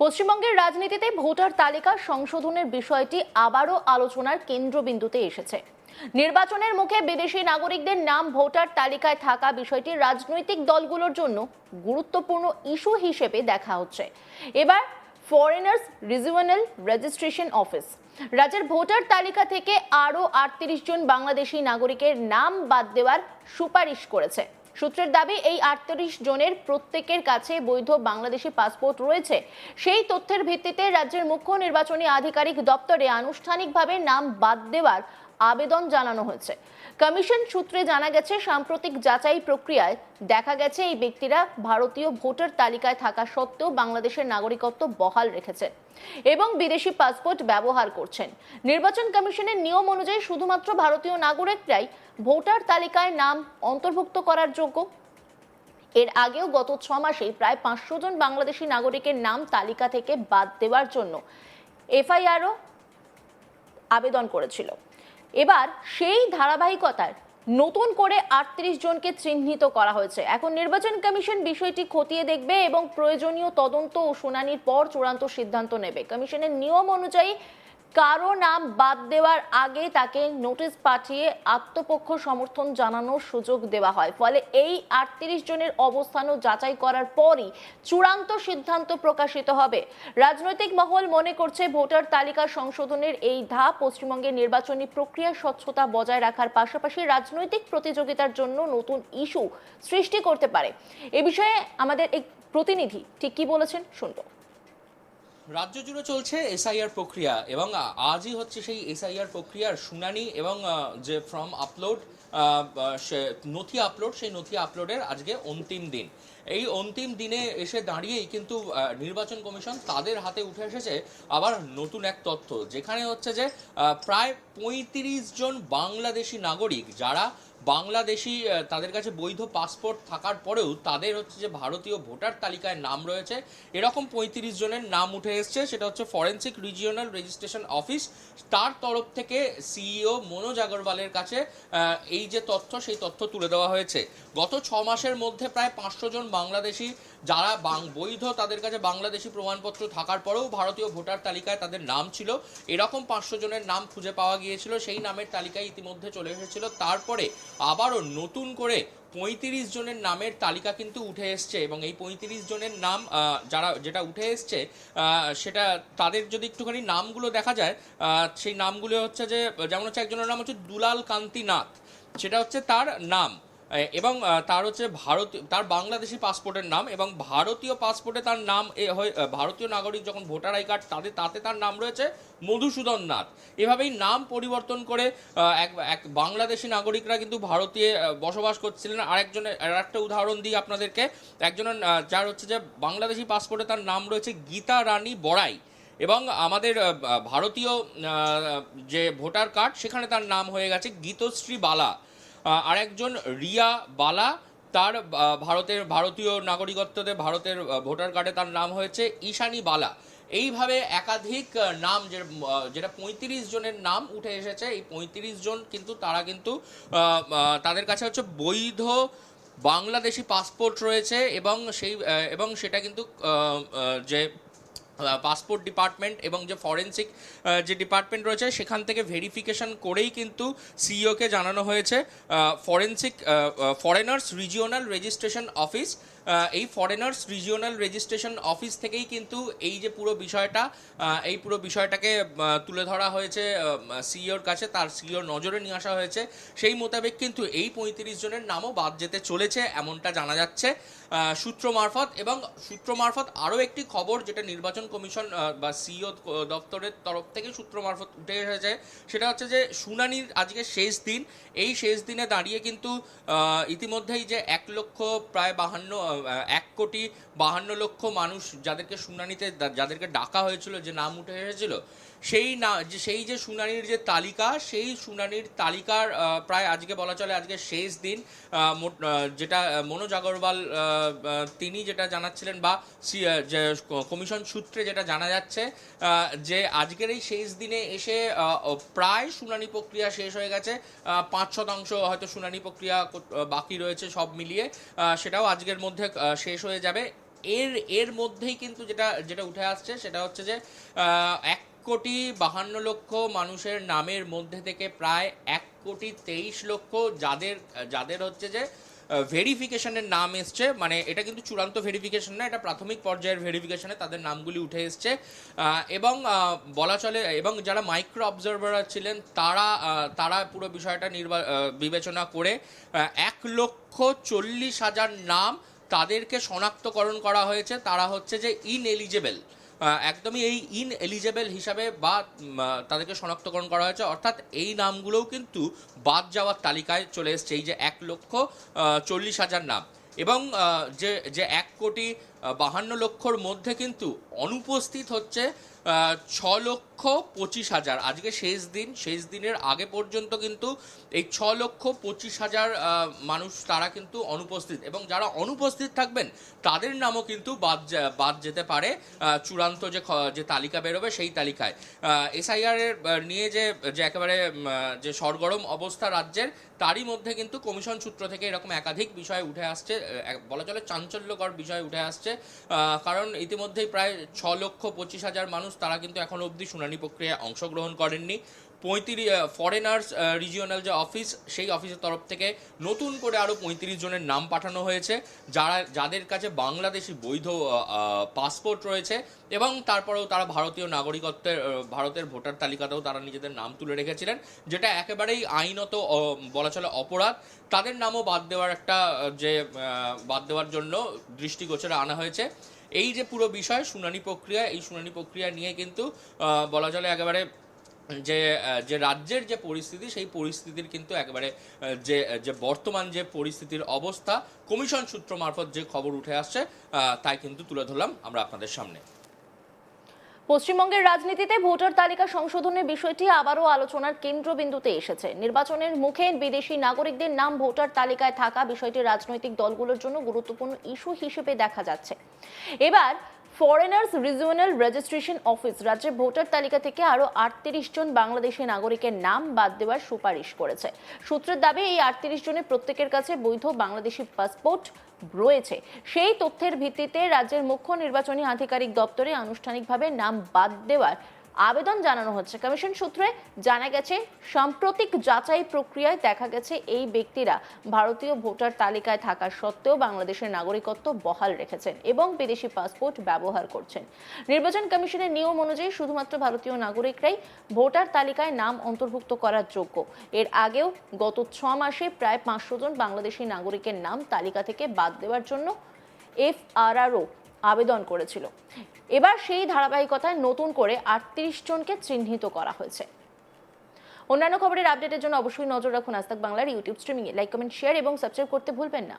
পশ্চিমবঙ্গের রাজনীতিতে ভোটার তালিকা সংশোধনের বিষয়টি আবারও আলোচনার কেন্দ্রবিন্দুতে এসেছে। নির্বাচনের মুখে বিদেশি নাগরিকদের নাম ভোটার তালিকায় থাকা বিষয়টি রাজনৈতিক দলগুলোর জন্য গুরুত্বপূর্ণ ইস্যু হিসেবে দেখা হচ্ছে। এবার ফরেনার্স রিজিওনাল রেজিস্ট্রেশন অফিস রাজ্যের ভোটার তালিকা থেকে আরও 38 জন বাংলাদেশি নাগরিকের নাম বাদ দেওয়ার সুপারিশ করেছে। সূত্রের দাবি, এই 38 জনের প্রত্যেকের কাছে বৈধ বাংলাদেশি পাসপোর্ট রয়েছে। সেই তথ্যের ভিত্তিতে রাজ্যের মুখ্য নির্বাচনী আধিকারিক দপ্তরে আনুষ্ঠানিকভাবে নাম বাদ দেওয়ার আবেদন জানানো হয়েছে। কমিশন সূত্রে জানা গেছে, সাম্প্রতিক যাচাই প্রক্রিয়ায় দেখা গেছে এই ব্যক্তিরা ভারতীয় ভোটার তালিকায় থাকা সত্ত্বেও বাংলাদেশের নাগরিকত্ব বহাল রেখেছেন এবং বিদেশি পাসপোর্ট ব্যবহার করছেন। নির্বাচন কমিশনের নিয়ম অনুযায়ী শুধুমাত্র ভারতীয় নাগরিকরাই ভোটার তালিকায় নাম অন্তর্ভুক্ত করার যোগ্য। এর আগেও গত 6 মাসেই প্রায় 500 জন বাংলাদেশি নাগরিকের নাম তালিকা থেকে বাদ দেওয়ার জন্য এফআইআরও আবেদন করেছিল। এবার সেই ধারাবাহিকতায় নতুন করে 38 জনকে চিহ্নিত করা হয়েছে। এখন নির্বাচন কমিশন বিষয়টি খতিয়ে দেখবে এবং প্রয়োজনীয় তদন্ত ও শুনানির পর চূড়ান্ত সিদ্ধান্ত নেবে। কমিশনের নিয়ম অনুযায়ী কারো নাম বাদ দেওয়ার আগে তাকে নোটিশ পাঠিয়ে আত্মপক্ষ সমর্থন জানানোর সুযোগ দেওয়া হয়। ফলে এই 38 জনের অবস্থানও যাচাই করার পরই চূড়ান্ত সিদ্ধান্ত প্রকাশিত হবে। রাজনৈতিক মহল মনে করছে, ভোটার তালিকা সংশোধনের এই ধাপ পশ্চিমবঙ্গের নির্বাচনী প্রক্রিয়ার স্বচ্ছতা বজায় রাখার পাশাপাশি রাজনৈতিক প্রতিযোগিতার জন্য নতুন ইস্যু সৃষ্টি করতে পারে। এ বিষয়ে আমাদের এক প্রতিনিধি ঠিক কি বলেছেন শুনবো। রাজ্য জুড়ে চলছে এসআইআর প্রক্রিয়া এবং আজই হচ্ছে সেই এসআইআর প্রক্রিয়ার শুনানি এবং যে ফর্ম আপলোড, নথি আপলোড, সেই নথি আপলোডের আজকে অন্তিম দিন। এই অন্তিম দিনে এসে দাঁড়িয়েই কিন্তু নির্বাচন কমিশন তাদের হাতে উঠে এসেছে আবার নতুন এক তথ্য, যেখানে হচ্ছে যে প্রায় 35 জন বাংলাদেশি নাগরিক যারা বাংলাদেশি, তাদের কাছে বৈধ পাসপোর্ট থাকার পরেও তাদের হচ্ছে যে ভারতীয় ভোটার তালিকায় নাম রয়েছে, এরকম 35 জনের নাম উঠে এসছে। সেটা হচ্ছে ফরেন্সিক রিজিওনাল রেজিস্ট্রেশন অফিস, তার তরফ থেকে সিইও মনোজ আগরওয়ালের কাছে এই যে তথ্য, সেই তথ্য তুলে দেওয়া হয়েছে। গত 6 মাসের মধ্যে প্রায় 500 জন বাংলাদেশি যারা বৈধ, তাদের কাছে বাংলাদেশি প্রমাণপত্র থাকার পরেও ভারতীয় ভোটার তালিকায় তাদের নাম ছিল, এরকম 500 জনের নাম খুঁজে পাওয়া গিয়েছিল। সেই নামের তালিকায় ইতিমধ্যে চলে এসেছিল। তারপরে আবারও নতুন করে 35 জনের নামের তালিকা কিন্তু উঠে এসছে এবং এই 35 জনের নাম যেটা উঠে এসছে সেটা তাদের যদি একটুখানি নামগুলো দেখা যায়, সেই নামগুলো হচ্ছে যে, যেমন হচ্ছে একজনের নাম হচ্ছে দুলাল কান্তি নাথ, সেটা হচ্ছে তার নাম, এবং তার হচ্ছে তার বাংলাদেশি পাসপোর্টের নাম, এবং ভারতীয় পাসপোর্টে তার নাম ভারতীয় নাগরিক যখন ভোটার আই কার্ড তাতে তার নাম রয়েছে মধুসূদন নাথ। এভাবেই নাম পরিবর্তন করে এক বাংলাদেশি নাগরিকরা কিন্তু ভারতে বসবাস করছিলেন। আরেকটা উদাহরণ দিই আপনাদেরকে, একজনের যার হচ্ছে যে বাংলাদেশি পাসপোর্টে তার নাম রয়েছে গীতা রানী বড়াই, এবং আমাদের ভারতীয় যে ভোটার কার্ড সেখানে তার নাম হয়ে গেছে গীতশ্রী বালা। আরেকজন রিয়া বালা, তার ভারতীয় নাগরিকত্বতে ভারতের ভোটার কার্ডে তার নাম হয়েছে ঈশানী বালা। এইভাবে একাধিক নাম, যেটা 35 জনের নাম উঠে এসেছে। এই 35 জন কিন্তু তারা কিন্তু তাদের কাছে হচ্ছে বৈধ বাংলাদেশি পাসপোর্ট রয়েছে এবং সেটা কিন্তু যে পাসপোর্ট ডিপার্টমেন্ট এবং যে ফরেন্সিক যে ডিপার্টমেন্ট রয়েছে সেখান থেকে ভেরিফিকেশন করেই কিন্তু সিইওকে জানানো হয়েছে। ফরেনার্স রিজিওনাল রেজিস্ট্রেশন অফিস, এই ফরেনার্স রিজিওনাল রেজিস্ট্রেশন অফিস থেকেই কিন্তু এই পুরো বিষয়টাকে তুলে ধরা হয়েছে সিইওর কাছে, তার সিইওর নজরে নিয়ে আসা হয়েছে। সেই মোতাবেক কিন্তু এই 35 জনের নামও বাদ যেতে চলেছে, এমনটা জানা যাচ্ছে সূত্র মারফত। আরও একটি খবর যেটা নির্বাচন কমিশন বা সিইও দপ্তরের তরফ থেকে সূত্র মারফত উঠে এসেছে, সেটা হচ্ছে যে শুনানির আজকে শেষ দিন। এই শেষ দিনে দাঁড়িয়ে কিন্তু ইতিমধ্যেই যে 1,52,লক্ষ মানুষ যাদেরকে শুনানিতে যাদেরকে ডাকা হয়েছিল, যে নাম উঠে এসেছিল, সেই যে শুনানির যে তালিকা, সেই শুনানির তালিকার প্রায় আজকে বলা চলে আজকে শেষ দিন, যেটা মনোজ আগরওয়াল তিনি যেটা জানাচ্ছিলেন, বা যে কমিশন সূত্রে যেটা জানা যাচ্ছে, যে আজকের এই শেষ দিনে এসে প্রায় শুনানি প্রক্রিয়া শেষ হয়ে গেছে। 5% হয়তো শুনানি প্রক্রিয়া বাকি রয়েছে সব মিলিয়ে, সেটাও আজকের মধ্যে শেষ হয়ে যাবে। এর এর মধ্যেই কিন্তু যেটা যেটা উঠে আসছে সেটা হচ্ছে যে 1,52,00,000 মানুষের নামের মধ্যে থেকে প্রায় 1,23,00,000 যাদের যাদের হচ্ছে যে ভেরিফিকেশনের নাম এসছে, মানে এটা কিন্তু চূড়ান্ত ভেরিফিকেশন না, এটা প্রাথমিক পর্যায়ের ভেরিফিকেশনে তাদের নামগুলি উঠে এসছে। এবং বলা চলে, এবং যারা মাইক্রো অবজারভার ছিলেন তারা তারা পুরো বিষয়টা বিবেচনা করে 1,40,000 নাম তাদেরকে শনাক্তকরণ করা হয়েছে, তারা হচ্ছে যে ইনএলিজেবল, একদমই এই ইনএলিজেবল হিসাবে বা তাদেরকে শনাক্তকরণ করা হয়েছে, অর্থাৎ এই নামগুলোও কিন্তু বাদ যাওয়ার তালিকায় চলে এসছে, এই যে 1,40,000 নাম। এবং যে যে 1,52,00,000 মধ্যে কিন্তু অনুপস্থিত হচ্ছে 6,25,000। আজকে শেষ দিনের আগে পর্যন্ত কিন্তু এই 6,25,000 মানুষ তারা কিন্তু অনুপস্থিত, এবং যারা অনুপস্থিত থাকবেন তাদের নামও কিন্তু বাদ যেতে পারে চূড়ান্ত যে তালিকা বেরোবে সেই তালিকায়। এসআইআর এর নিয়ে যে একেবারে যে সরগরম অবস্থা রাজ্যের, তারই মধ্যে কিন্তু কমিশন সূত্র থেকে এরকম একাধিক বিষয় উঠে আসছে, বলা চলে চাঞ্চল্যকর বিষয় উঠে আসছে। কারণ ইতিমধ্যেই প্রায় 6,25,000 মানুষ তারা কিন্তু এখনো অবধি শুনানি প্রক্রিয়ায় অংশগ্রহণ করেননি। 35 ফরেনার্স রিজিওনাল যে অফিস, সেই অফিসের তরফ থেকে নতুন করে আরও 35 জনের নাম পাঠানো হয়েছে, যাদের কাছে বাংলাদেশি বৈধ পাসপোর্ট রয়েছে, এবং তারপরেও তারা ভারতীয় নাগরিকত্বের ভারতের ভোটার তালিকাতেও তারা নিজেদের নাম তুলে রেখেছিলেন, যেটা একেবারেই আইনত বলা চলে অপরাধ। তাদের নামও বাদ দেওয়ার জন্য দৃষ্টিগোচরে আনা হয়েছে। এই যে পুরো বিষয় শুনানি প্রক্রিয়া, এই শুনানি প্রক্রিয়া নিয়ে কিন্তু বলা চলে একেবারে যে রাজ্যের যে পরিস্থিতি, সেই পরিস্থিতির কিন্তু একেবারে যে বর্তমান যে পরিস্থিতির অবস্থা, কমিশন সূত্র মারফত যে খবর উঠে আসছে তাই কিন্তু তুলে ধরলাম আমরা আপনাদের সামনে। পশ্চিমবঙ্গের রাজনীতিতে ভোটার তালিকা সংশোধনের বিষয়টি আবারও আলোচনার কেন্দ্রবিন্দুতে এসেছে। নির্বাচনের মুখে বিদেশি নাগরিকদের নাম ভোটার তালিকায় থাকা বিষয়টি রাজনৈতিক দলগুলোর জন্য গুরুত্বপূর্ণ ইস্যু হিসেবে দেখা যাচ্ছে। এবার ফরেনার্স রিজিওনাল রেজিস্ট্রেশন অফিস রাজ্যের ভোটার তালিকা থেকে আরও 38 জন বাংলাদেশি নাগরিকের নাম বাদ দেওয়ার সুপারিশ করেছে। সূত্রের দাবি, এই 38 জনের প্রত্যেকের কাছে বৈধ বাংলাদেশি পাসপোর্ট রয়েছে। সেই তথ্যের ভিত্তিতে রাজ্যের মুখ্য নির্বাচনী আধিকারিক দপ্তরে আনুষ্ঠানিকভাবে নাম বাদ দেওয়ার আবেদন জানানো হচ্ছে। কমিশন সূত্রে জানা গেছে, সাম্প্রতিক যাচাই প্রক্রিয়ায় দেখা গেছে এই ব্যক্তিরা ভারতীয় ভোটার তালিকায় থাকা সত্ত্বেও বাংলাদেশের নাগরিকত্ব বহাল রেখেছেন এবং বিদেশি পাসপোর্ট ব্যবহার করছেন। নির্বাচন কমিশনের নিয়ম অনুযায়ী শুধুমাত্র ভারতীয় নাগরিকরাই ভোটার তালিকায় নাম অন্তর্ভুক্ত করার যোগ্য। এর আগেও গত 6 মাসে প্রায় 500 জন বাংলাদেশি নাগরিকের নাম তালিকা থেকে বাদ দেওয়ার জন্য এফআরআরও আবেদন করেছিল। এবার সেই ধারাবাহিকতায় নতুন করে 38 জনকে চিহ্নিত করা হয়েছে। অন্যান্য খবরের আপডেটের জন্য অবশ্যই নজর রাখুন আজ তাক বাংলার ইউটিউব স্ট্রিমিংয়ে। লাইক, কমেন্ট, শেয়ার এবং সাবস্ক্রাইব করতে ভুলবেন না।